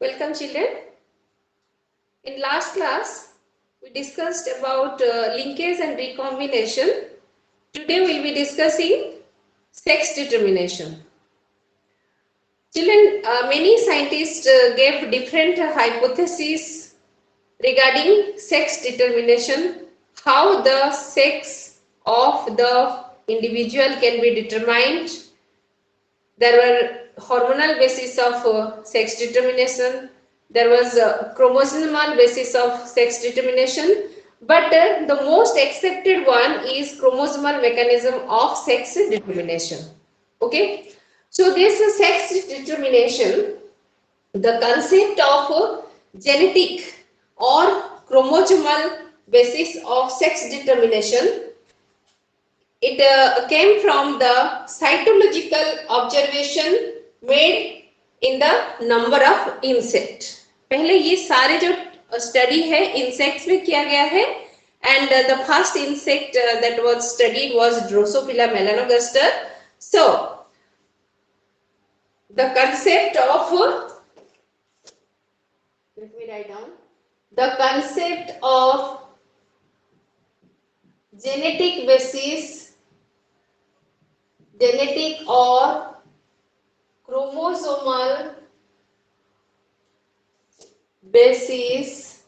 Welcome children. In last class, we discussed about linkage and recombination. Today we will be discussing sex determination. Children, many scientists gave different hypotheses regarding sex determination, how the sex of the individual can be determined. There were hormonal basis of sex determination. There was a chromosomal basis of sex determination, but the most accepted one is chromosomal mechanism of sex determination. Okay, so this sex determination, the concept of genetic or chromosomal basis of sex determination, it came from the cytological observation made in the number of insect. पहले ये सारे जो study है insects में किया गया है, and the first insect that was studied was Drosophila melanogaster. So the concept of, let me write down, the concept of genetic basis, genetic or chromosomal basis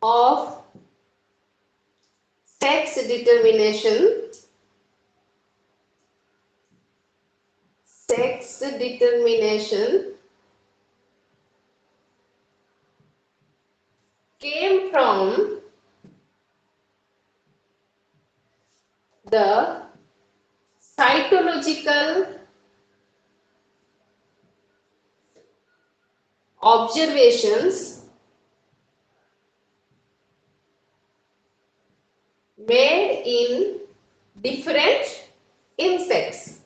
of sex determination, came from the cytological observations made in different insects.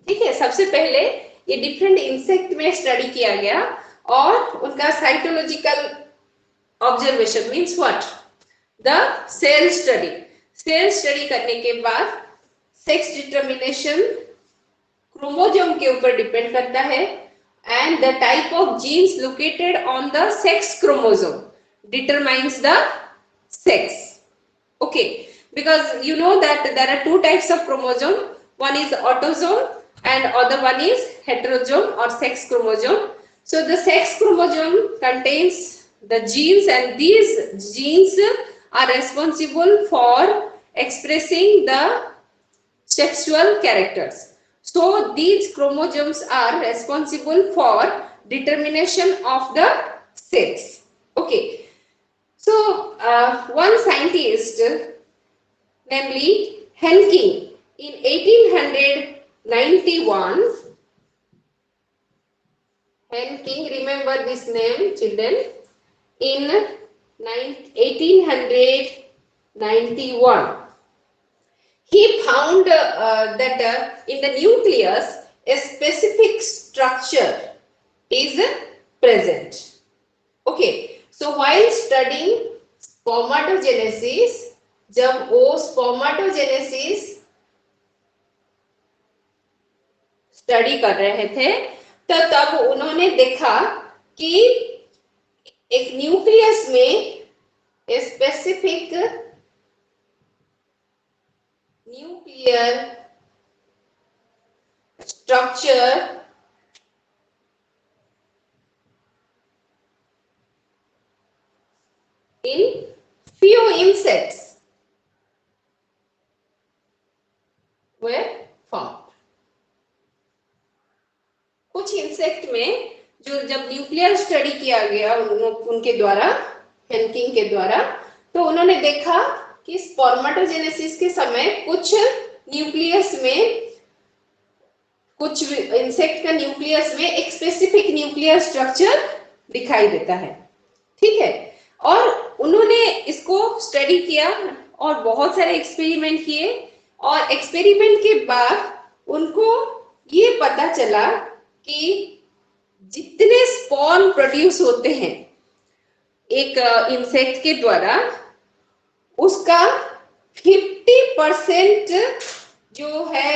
ठीक है, सबसे पहले ये different insect में study किया गया और उनका cytological observation means what, the cell study करने के बाद सेक्स डिटर्मिनेशन क्रोमोसोम के ऊपर डिपेंड करता है, and the type of genes located on the sex chromosome determines the sex. Okay, because you know that there are two types of chromosome, one is autosome and other one is heterosome or sex chromosome. So the sex chromosome contains the genes, and these genes are responsible for expressing the sexual characters. So these chromosomes are responsible for determination of the sex. Okay, so one scientist, namely Henking, in 1891, Henking, remember this name children, in 1891, he found that in the nucleus a specific structure is present. Okay, so while studying spermatogenesis, जब वो spermatogenesis study कर रहे थे तो तब उन्होंने देखा कि एक न्यूक्लियस में specific nuclear structure in few insects were found. कुछ इंसेक्ट में जो जब न्यूक्लियर स्टडी किया गया उनके द्वारा, हेनकिंग के द्वारा, तो उन्होंने देखा कि स्पर्मेटोजेनेसिस के समय कुछ न्यूक्लियस में, कुछ इंसेक्ट का न्यूक्लियस में एक स्पेसिफिक न्यूक्लियर स्ट्रक्चर दिखाई देता है. ठीक है, और उन्होंने इसको स्टडी किया और बहुत सारे एक्सपेरिमेंट किए, और एक्सपेरिमेंट के बाद उनको ये पता चला कि जितने स्पॉर्म प्रोड्यूस होते हैं एक इंसेक्ट के द्वारा, उसका 50% जो है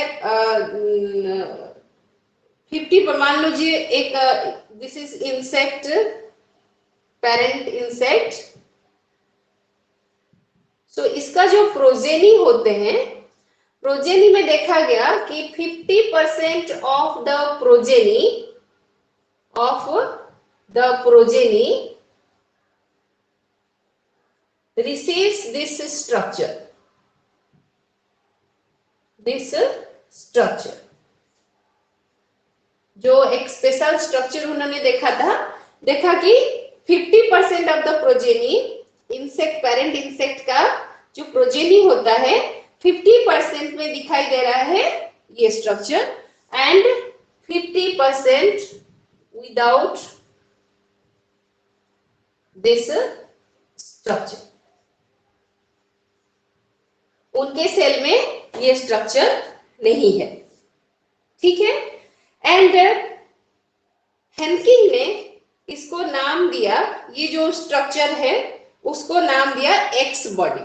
50 पर मान लीजिए एक this is insect, parent insect. So इसका जो प्रोजेनी होते हैं, प्रोजेनी में देखा गया कि 50% of the progeny receives this structure। जो एक स्पेशल स्ट्रक्चर उन्होंने देखा कि 50% of the progeny, insect, parent insect का जो प्रोजेनी होता है 50% में दिखाई दे रहा है ये structure, and 50% without this structure. उनके सेल में ये स्ट्रक्चर नहीं है, ठीक है। एंड हेनकिंग ने इसको नाम दिया, ये जो स्ट्रक्चर है उसको नाम दिया एक्स बॉडी,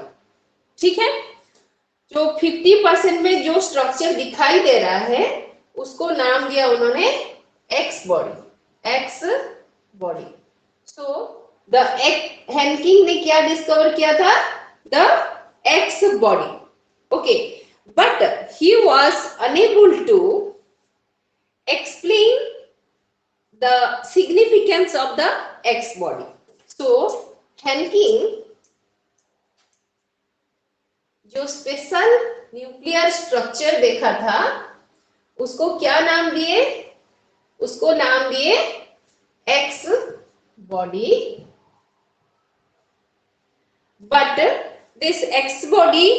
ठीक है। जो 50% में जो स्ट्रक्चर दिखाई दे रहा है उसको नाम दिया उन्होंने X body. So the Henking ने क्या डिस्कवर किया था? The X body, okay, but he was unable to explain the significance of the X body. So Henking जो स्पेशल न्यूक्लियर स्ट्रक्चर देखा था उसको क्या नाम दिए? उसको नाम दिए x body. But this x body,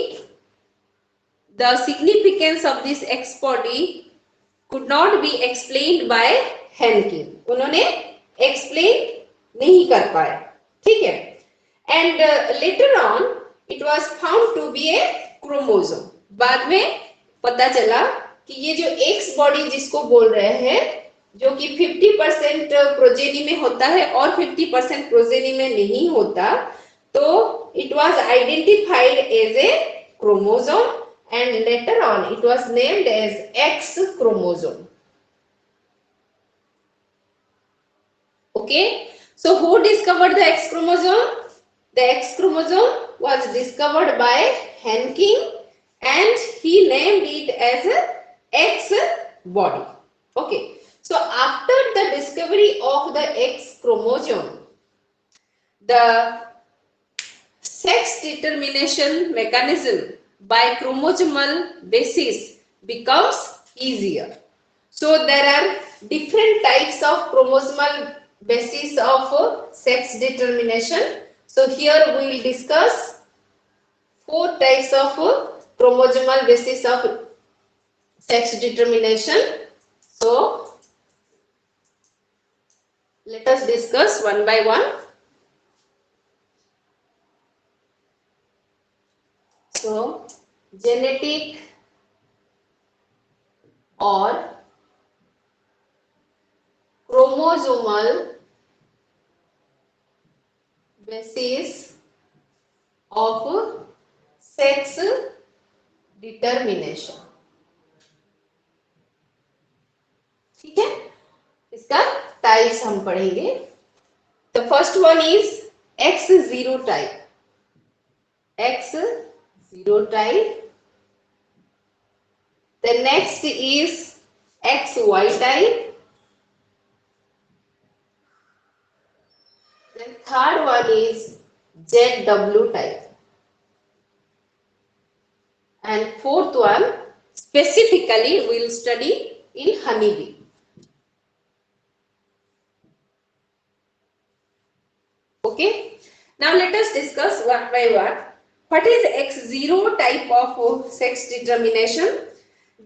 the significance of this X body could not be explained by Henking। उन्होंने एक्सप्लेन नहीं कर पाए, ठीक है। And later on it was found to be a chromosome. बाद में पता चला कि ये जो एक्स बॉडी जिसको बोल रहे हैं, जो कि 50% प्रोजेनी में होता है और 50% प्रोजेनी में नहीं होता, तो it was identified as a chromosome and later on it was named as X chromosome। Okay, so who discovered the X chromosome? The X chromosome was discovered by Henking and he named it as X body। Okay, so after the discovery of the X chromosome, the sex determination mechanism by chromosomal basis becomes easier। So there are different types of chromosomal basis of sex determination। So here we will discuss 4 types of chromosomal basis of sex determination। So let us discuss one by one। So genetic और chromosomal basis of sex determination, ठीक है। इसका types हम पढ़ेंगे। The first one is X0 type. X0 type। The next is XY type। Then third one is ZW type। And fourth one specifically we will study in honeybee। Okay, now let us discuss one by one। What is X0 type of sex determination?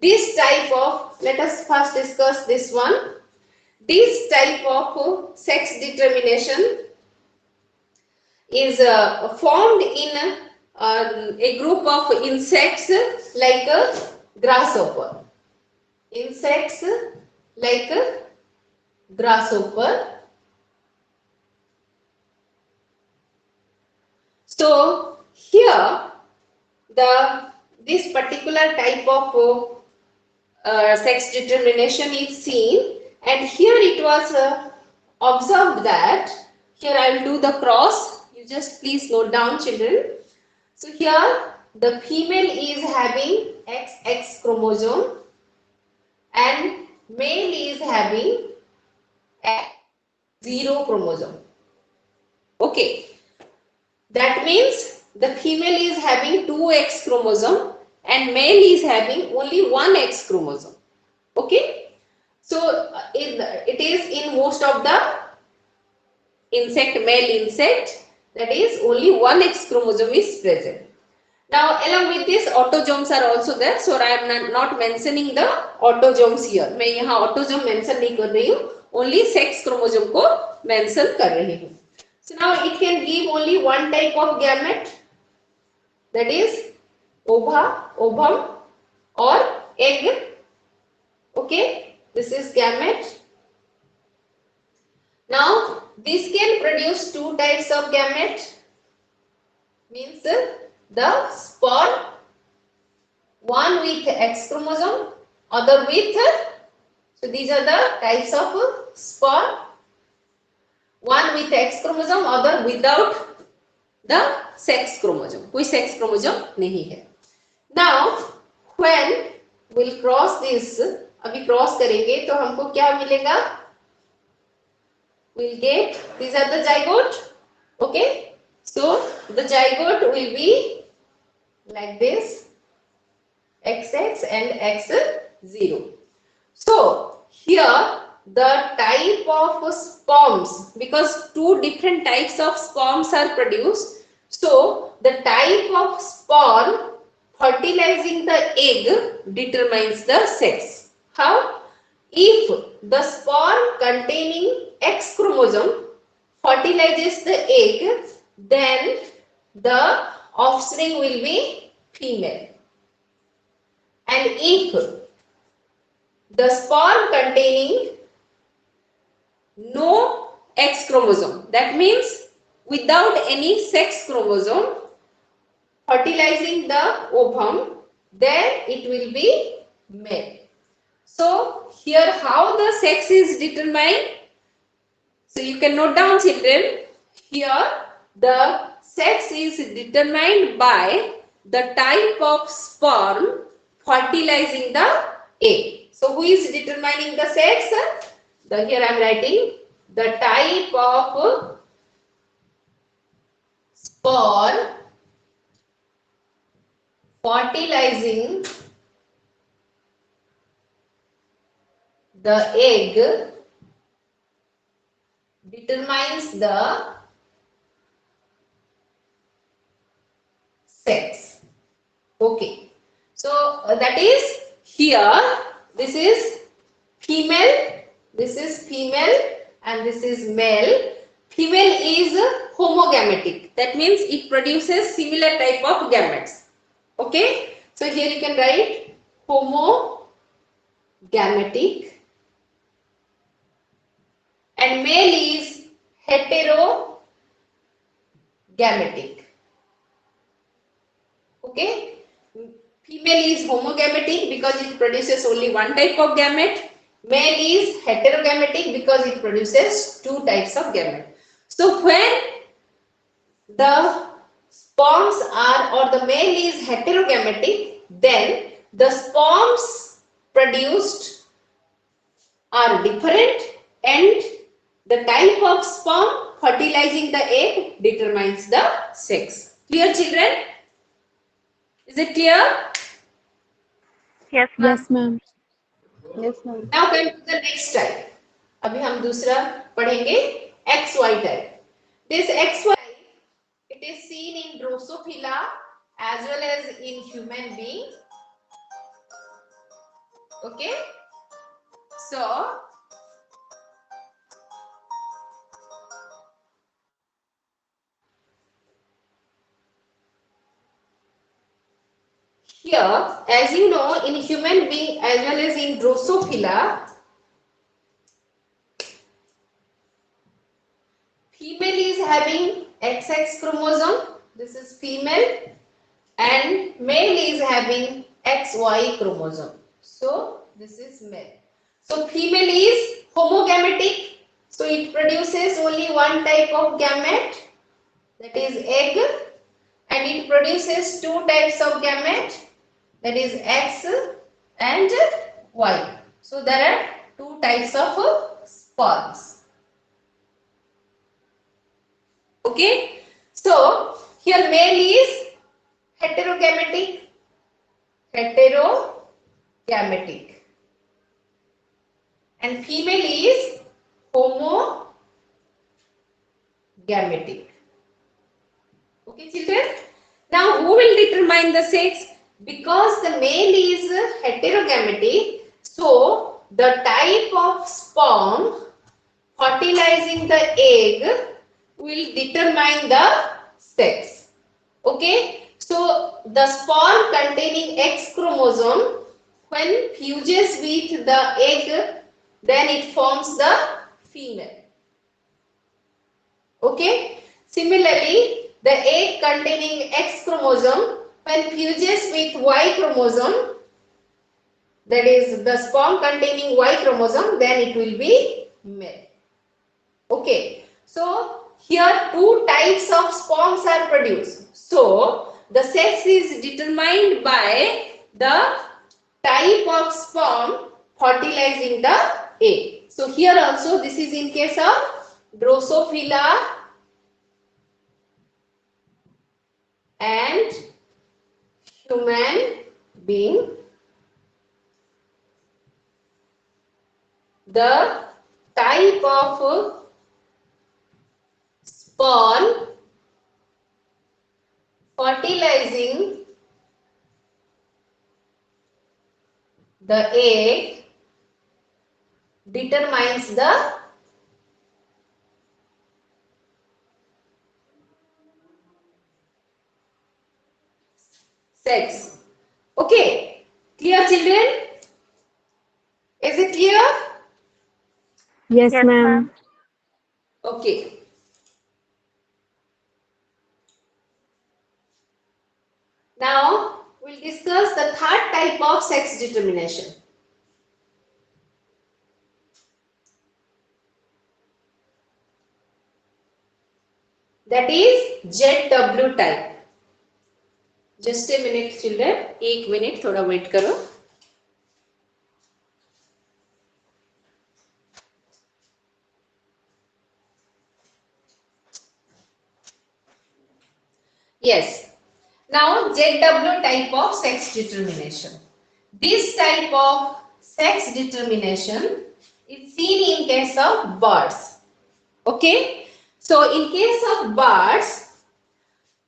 This type of, let us first discuss this one। This type of sex determination is formed in a group of insects like a grasshopper। Insects like a grasshopper। So here the this particular type of sex determination is seen, and here it was observed that, here I will do the cross, you just please note down children. So here the female is having XX chromosome and male is having X0 chromosome. Okay, that means the female is having 2X chromosome and male is having only 1X chromosome. Okay, so it is in most of the male insect, that is only 1X chromosome is present. Now along with this autosomes are also there, so I am not mentioning the autosomes here. मैं यहाँ autosome mention नहीं कर रही हूँ, only sex chromosome को mention कर रही हूँ. So now it can give only one type of gamete, that is ova, ovum or egg. Okay, this is gamete. Now this can produce two types of gamete, means the sperm, one with X chromosome, other with, so these are the types of sperm, one with X chromosome, other without the sex chromosome, कोई sex chromosome नहीं है. Now when we'll cross this, अभी cross करेंगे तो हमको क्या मिलेगा? We'll get, these are the zygote. Okay, so the zygote will be like this, XX and X0. So here the type of sperms, because two different types of sperms are produced, so the type of sperm fertilizing the egg determines the sex. How? If the sperm containing X chromosome fertilizes the egg, then the offspring will be female. And if the sperm containing no X chromosome, that means without any sex chromosome fertilizing the ovum, then it will be male. So here how the sex is determined? So you can note down children, here the sex is determined by the type of sperm fertilizing the egg. So who is determining the sex? Here I am writing the type of sperm fertilizing the egg determines the sex. Okay, so that is here this is female, this is female and this is male. Female is homogametic, that means it produces similar type of gametes. Okay, so here you can write homogametic, and male is heterogametic. Okay, female is homogametic because it produces only one type of gamete. Male is heterogametic because it produces two types of gamete. So when the sperms are, or the male is heterogametic, then the sperms produced are different and the type of sperm fertilizing the egg determines the sex. Clear children? Is it clear? Yes, ma'am. Yes, ma'am. Yes, ma'am. Now come to the next type. अभी हम दूसरा पढ़ेंगे XY type. This XY, it is seen in Drosophila as well as in human beings. Okay, so here, as you know, in human being as well as in Drosophila, female is having XX chromosome. This is female, and male is having XY chromosome. So this is male. So female is homogametic. So it produces only one type of gamete, that is egg, and it produces two types of gamete, that is X and Y. So there are two types of sperms. Okay. So here male is heterogametic, and female is homogametic. Okay, children. Now, who will determine the sex? Because the male is heterogametic, so the type of sperm fertilizing the egg will determine the sex. Okay, so the sperm containing X chromosome, when fuses with the egg, then it forms the female. Okay, similarly, the egg containing X chromosome, when fuses with Y chromosome, that is the sperm containing Y chromosome, then it will be male. Okay, so here two types of sperms are produced. So the sex is determined by the type of sperm fertilizing the egg. So here also this is in case of Drosophila and human being. The type of sperm fertilizing the egg determines the sex. Okay, clear children? Is it clear? Yes, Yes, ma'am. ma'am. Okay. Now we'll discuss the third type of sex determination. That is ZW type. Just a minute children. एक minute थोड़ा wait करो. Yes. Now ZW type of sex determination. This type of sex determination is seen in case of birds. Okay. So in case of birds,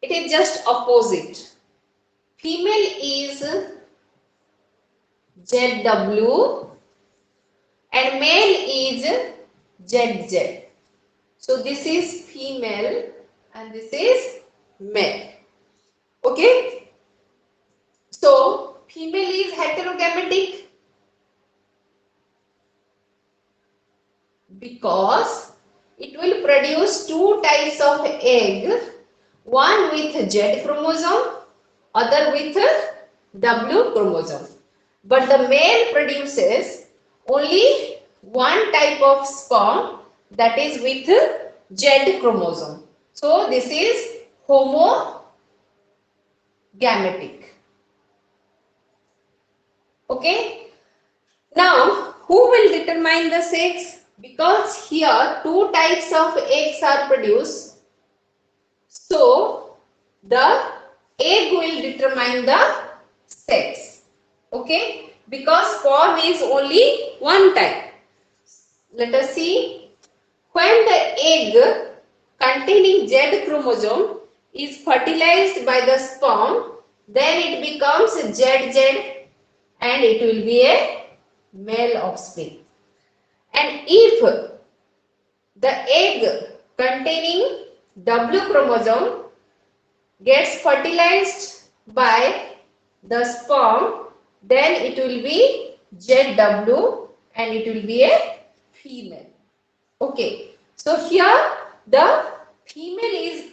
it is just opposite. Female is ZW and male is ZZ. So this is female and this is male. Okay. So female is heterogametic because it will produce two types of egg, one with Z chromosome, other with W chromosome. But the male produces only one type of sperm, that is with Z chromosome. So this is homogametic. Okay. Now, who will determine the sex? Because here two types of eggs are produced. So, the egg will determine the sex. Okay. Because sperm is only one type. Let us see. When the egg containing Z chromosome is fertilized by the sperm, then it becomes ZZ and it will be a male offspring. And if the egg containing W chromosome gets fertilized by the sperm, then it will be ZW and it will be a female. Okay, so here the female is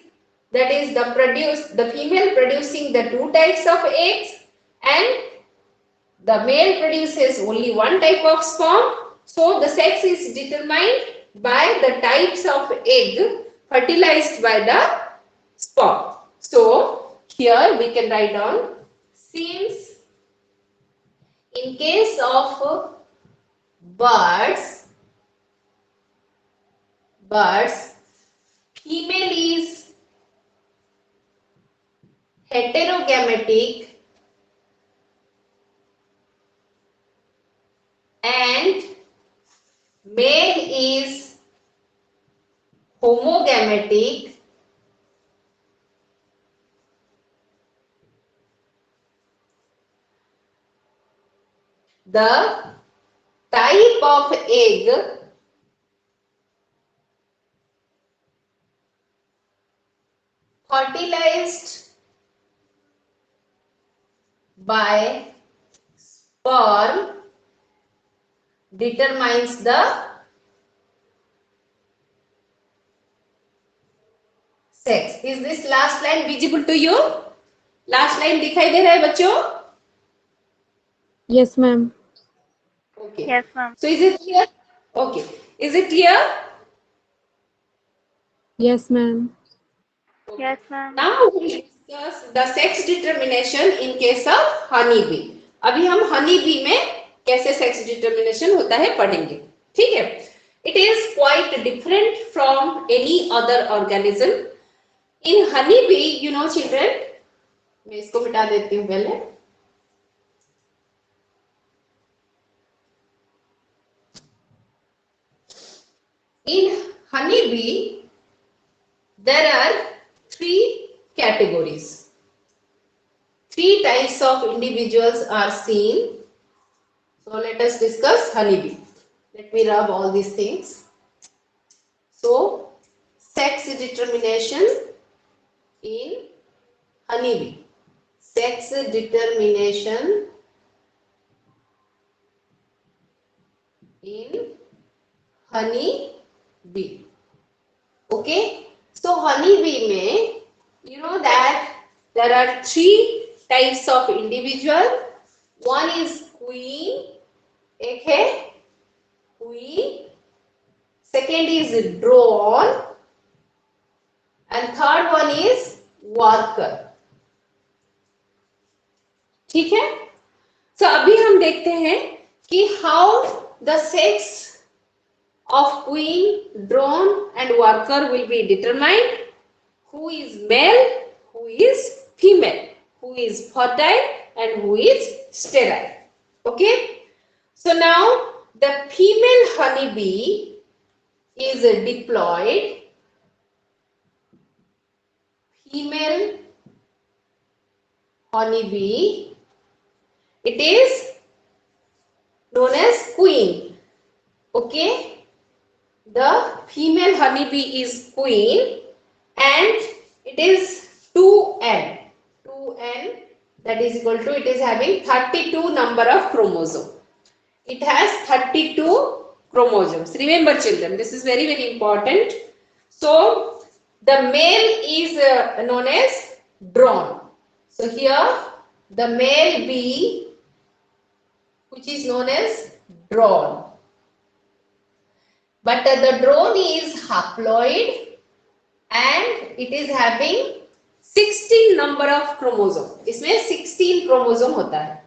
that is the female producing the two types of eggs and the male produces only one type of sperm. So the sex is determined by the types of egg fertilized by the sperm. So here we can write down, since in case of birds, female is heterogametic and male is homogametic, the type of egg fertilized by sperm determines the sex. Is this last line visible to you? Last line दिखाई दे रहा है बच्चों? Yes, ma'am. Okay. Yes, ma'am. So is it clear? Okay. Is it clear? Yes, ma'am. Okay. Yes, ma'am. Now we discuss the sex determination in case of honeybee. अभी हम honeybee में कैसे sex determination होता है पढ़ेंगे. ठीक है? It is quite different from any other organism. In honeybee, you know children, मैं इसको मिटा देती हूँ पहले. In honeybee, there are three categories. Three types of individuals are seen. So let us discuss honeybee. Let me rub all these things. So, sex determination in honeybee. Sex determination in honeybee. Okay. So honeybee में you know that there are three types of individual. One is queen, एक है queen. Second is drone, and third one is worker. ठीक है? So अभी हम देखते हैं कि how the sex of queen, drone and worker will be determined. Who is male, who is female, who is fertile and who is sterile. Okay. So now the female honeybee is diploid. Female honeybee, it is known as queen. Okay. The female honeybee is queen and it is 2n. 2n, that is equal to, it is having 32 number of chromosomes. It has 32 chromosomes. Remember children, this is very, very important. So the male is known as drone. So here the male bee, which is known as drone. But the drone is haploid and it is having 16 number of chromosome. इसमें 16 chromosome होता है.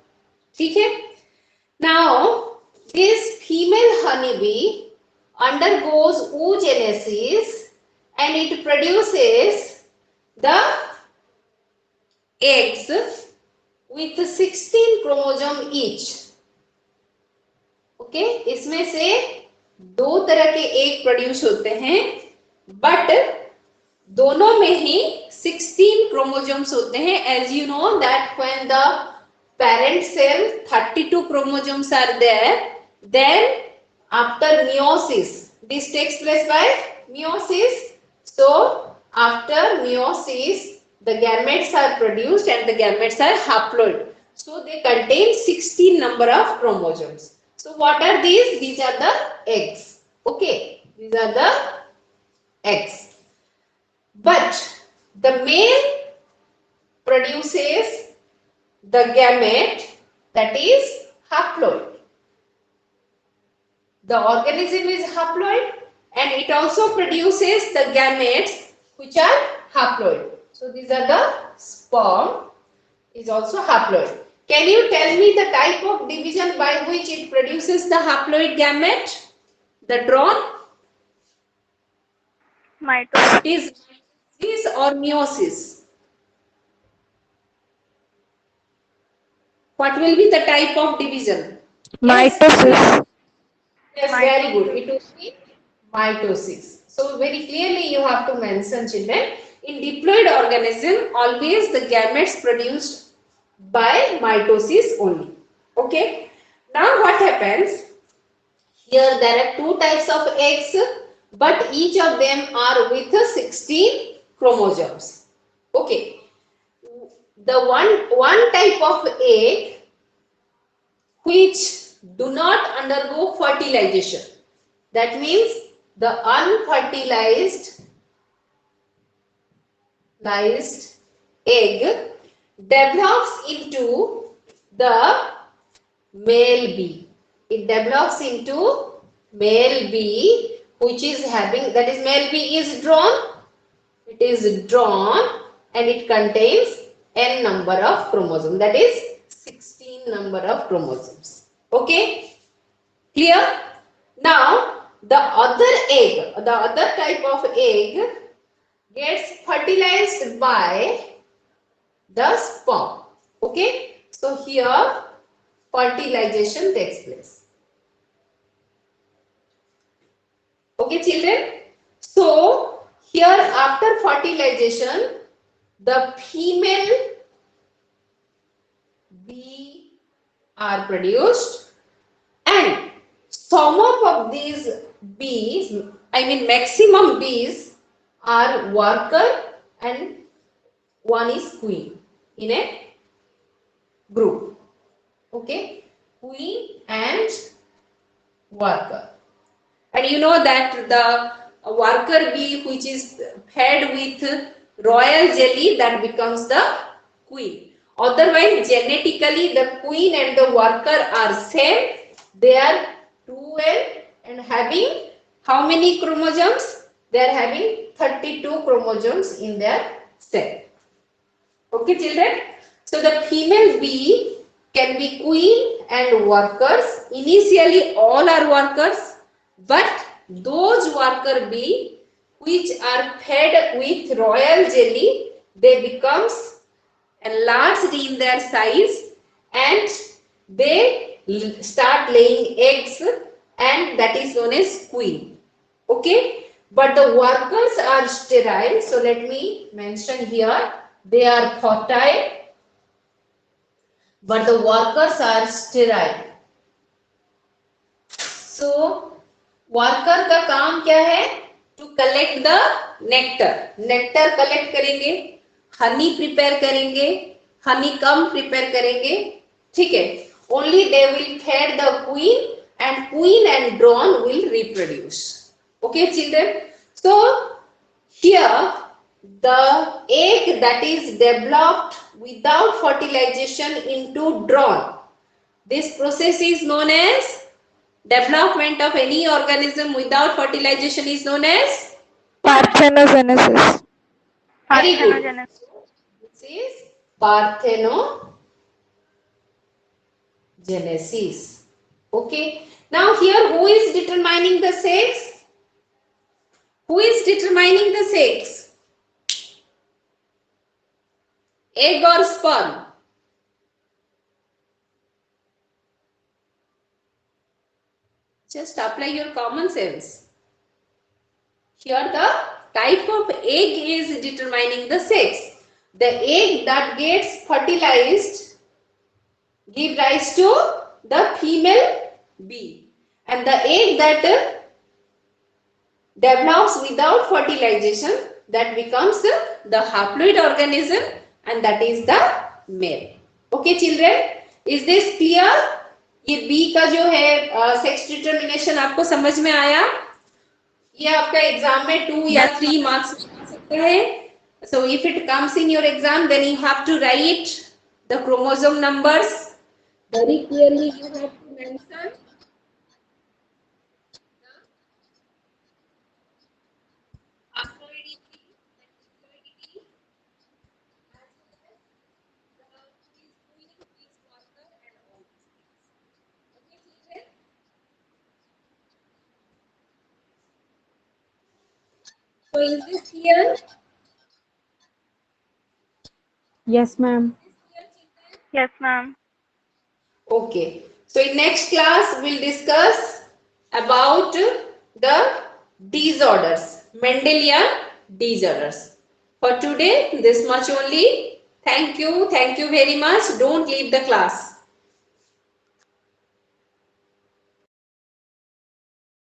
ठीक है? Now this female honeybee undergoes oogenesis and it produces the eggs with 16 chromosome each. Okay? इसमें से दो तरह के एग प्रोड्यूस होते हैं बट दोनों में ही 16 क्रोमोसोम्स होते हैं. As you know that when the parent cell 32 chromosomes are there, then after meiosis, this takes place by meiosis. So after meiosis the gametes are produced and the gametes are haploid, so they contain 16 number of chromosomes. So what are these? These are the eggs. Okay, these are the eggs. But the male produces the gamete that is haploid. The organism is haploid and it also produces the gametes which are haploid. So these are the sperm is also haploid. Can you tell me the type of division by which it produces the haploid gamete? The drone? Mitosis. It is mitosis or meiosis? What will be the type of division? Yes. Mitosis. Yes, very good. It will be mitosis. So very clearly you have to mention, children, in diploid organism always the gametes produced by mitosis only. Okay. Now what happens? Here there are two types of eggs, but each of them are with 16 chromosomes. Okay. The one type of egg which do not undergo fertilization. That means the unfertilized egg develops into the male bee. It develops into male bee which is having, that is male bee is drawn. It is drawn and it contains n number of chromosomes, that is 16 number of chromosomes. Okay, clear? Now the other egg, the other type of egg gets fertilized by the sperm. Okay, so here fertilization takes place. Okay, children. So here after fertilization, the female bee are produced, and some of these bees, I mean maximum bees, are worker and one is queen in a group. Okay, queen and worker. And you know that the worker bee which is fed with royal jelly, that becomes the queen. Otherwise genetically the queen and the worker are same. They are 2N and having how many chromosomes? They are having 32 chromosomes in their cell. Okay, children. So the female bee can be queen and workers. Initially all are workers, but those worker bee which are fed with royal jelly, they becomes enlarged in their size and they start laying eggs, and that is known as queen. Okay, but the workers are sterile. So let me mention here, they are fertile but the workers are sterile. So worker का काम क्या है? To collect the nectar. Nectar collect करेंगे, honey prepare करेंगे, हनी कम prepare करेंगे. ठीक है, only they will fed the queen and drone will reproduce. Okay children, so here the egg that is developed without fertilization into drone, this process is known as development of any organism without fertilization is known as Parthenogenesis. very good. Parthenogenesis. This is parthenogenesis. Okay, now here who is determining the sex? Who is determining the sex? Egg or sperm? Just apply your common sense. Here the type of egg is determining the sex. The egg that gets fertilized give rise to the female bee, and the egg that develops without fertilization, that becomes the haploid organism, and that is the male. Okay children, is this clear? ये B का जो है sex determination आपको समझ में आया? ये आपका एग्जाम में 2 या 3 मार्क्स आ सकते हैं. So if it comes in your exam, then you have to write the chromosome numbers very clearly. You have to mention haploidity and diploidity, as well as who is doing which marker and all these things. Okay, children? So is this clear? Yes, ma'am. Yes, ma'am. Okay. So in next class, we'll discuss about the disorders, Mendelian disorders. For today, this much only. Thank you. Thank you very much. Don't leave the class.